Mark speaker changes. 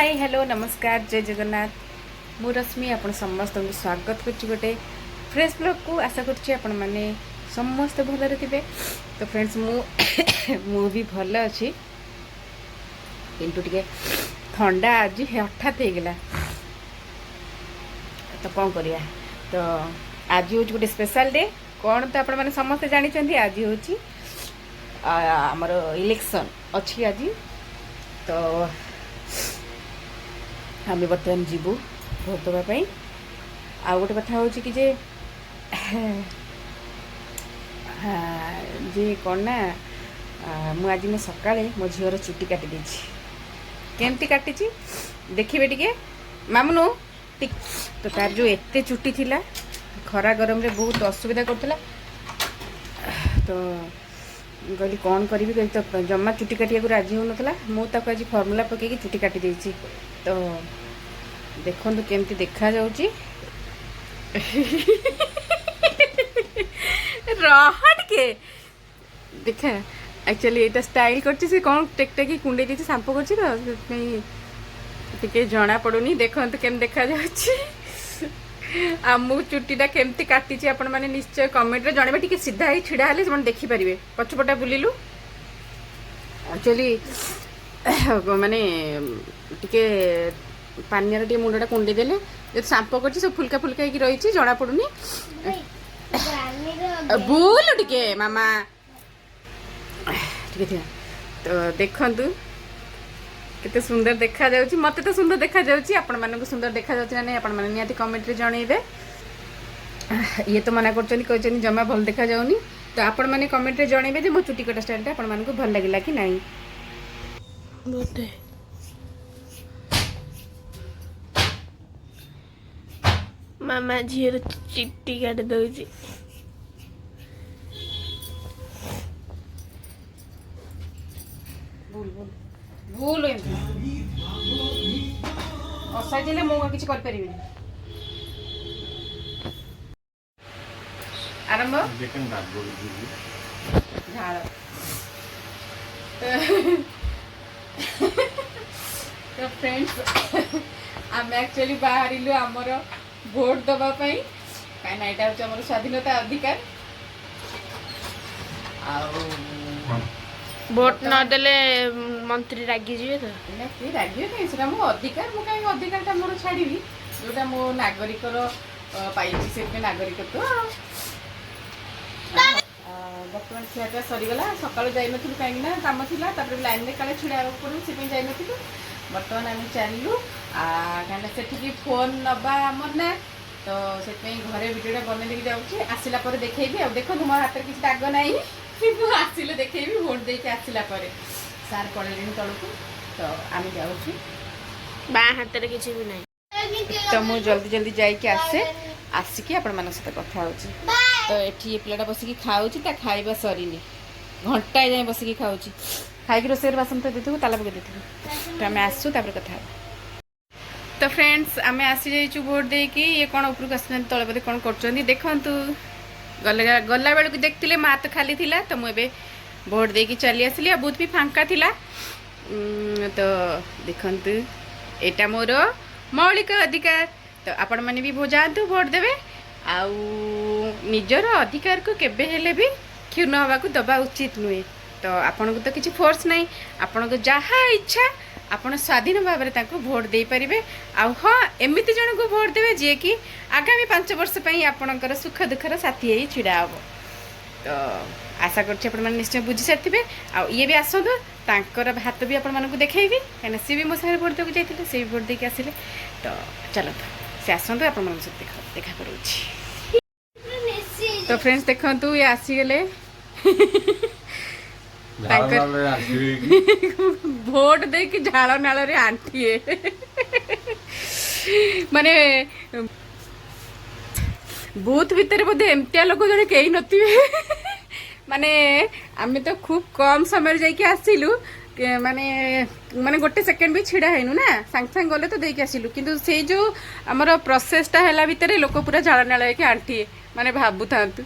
Speaker 1: Hi hello नमस्कार जय जगन्नाथ मु रश्मि आपण समस्त स्वागत करछि गोटे फ्रेश ब्लॉग को आशा करछि आपण माने समस्त भलरे थिबे। तो फ्रेंड्स मु भी भल अछि किंतु टिके ठंडा आज हठात हो गला तो कौन करिया। तो आज हूँ गोटे स्पेशल डे कौन तो आपण माने समस्त जानी आज हूँ आमर इलेक्शन अच्छी आज। तो आम बर्तमान जीवु भोट देवाई। आ गोटे कथा हूँ कि जे कौन ना मुझे मो सकाळे मो झीवर चुटी काटी देछि। केमती काटी देखिए टिके मामुनु टिक। तो तार जो एते चुटी थिला खरा गरम रे बहुत असुविधा करथिला। तो कहली कौन करी कही तो जमा चुटी काटिया राजी हो नाला मुझे आज फर्मुला पकईकि चुटी काटी देछि। तो देखो केमती देखा जाउची रहट के देखा एक्चुअली एटा स्टाइल करछि से कौन टेकटेकी कुंडे दी सांपो करछि तो टिके जना पड़ुनी। देखो केम देखा जाउची आ मु चुटीटा केमती काटी आपण माने निश्चय कमेंट रे जणेबे। टिके सीधा ही छिड़ा हेले से देखि परिबे पछपटा बुलिलु एक्चुअली माने टिके पानियार टिके मुंडा कुंडी देले जो सांपो करछि सब फुलका फुलका ही रही जना पड़ुनी। बुल टिके मामा टिके तो देखंतु केते सुंदर देखा जाउची। मते तो सुंदर देखा जाउची आपण मानको सुंदर देखा जाउची ना नहीं आपण माने नियाती कमेंट रे जणैबे। ये तो मना करछनी कहछनी जमा भल देखा जाउनी। तो आपण माने कमेंट रे जणैबे जे मो चुटी कटा स्टाइलटा आपण मानको भल लागिला कि नहीं।
Speaker 2: बोटे मामा झीर चिट्टी काट दउची।
Speaker 1: भूल भूल भूल असाइले मु किसी कर परिबिनी। आरंभ झाड़ तो फ्रेंड्स आम एक्चुअली बाहर आमर भोट दवाई कहीं यहाँ हूँ स्वाधीनता अधिकार।
Speaker 2: भोट न देले मंत्री रागी जीवे तो
Speaker 1: रागी नहीं मो अधिकार मु कहीं अधिकार मोर छाड़ी जोटा मो नागरिकर पाई से नागरिकत्व। बर्तमान खियाटा सरीगला सका जाइन कहीं कम थी लाइन में काले छिड़ा पड़ू से जाइन। बर्तमान आम चलू कहीं से फोन नवा आमर ना तो से घरे भिडियोटा बनई जाऊँगी आसला देखी। देखो मोर हाथ में किसी दाग ना आसिले देखी भोट देके आसला सार पड़े तलू। तो आम जाऊँ
Speaker 2: बा हाथ में किसी भी नहीं।
Speaker 1: तो मुझे जल्दी जल्दी जाइए आसे आसिकी आपण मान सहित कथा हो। तो ये पिलाटा बसिकी खाऊँ खाइबा सरीनी घंटाए जाए बसिकी खाऊँ खाई रोषेर बासन तो देथु ताला पकई देथु। तो आम आसू कथा। तो फ्रेंड्स आम आसी जाइचु भोट देकी ये कौन उपरक आस तले बोधे कौन कर देखु गला बेलू देखते माँ तो खाली थिला। तो मुझे भोट देकी चली आसली आ बहुत भी फांका थिला। तो देखंतु एटा मोर मौलिक अधिकार। तो आपण माने भी जातु भोट देवे आउ निजर अधिकार को केबे हेले भी क्षुण्ण हवा को दबा उचित नुहे। तो आपन को तो किसी फोर्स नहीं आपन को जहाँ इच्छा आपण स्वाधीन भाव में भोट दे पारे। आउ हाँ एमती जन को भोट देवे जी कि आगामी 5 वर्ष आपणकर सुख दुखर साथी ही छिड़ा हम। तो आशा कर निश्चय बुझी सारी आ ये भी आसतु तांकर हाथ भी आपण मानक देखी कहीं सी भी मो साथ भोट देक जाते सी भी भोट देके आसिले। तो चलते से आसतु आप देखा करूँ। तो फ्रेंड्स देखु ये आसीगले भोट दे कि झाड़ नाल आंठिए माने बूथ भितर बोधे एमतिया लोक जड़े कई नथिबे माने आम तो खूब कम समय जाइए आसिलु माने माने गोटे सेकेंड भी छिड़ा हैनु ना सांग सांग गले तो देके आसिलु किंतु से जो हमर प्रोसेसटा हैला भितर लोक पूरा झाड़ नाल आंठिए माने भाबु थांतु।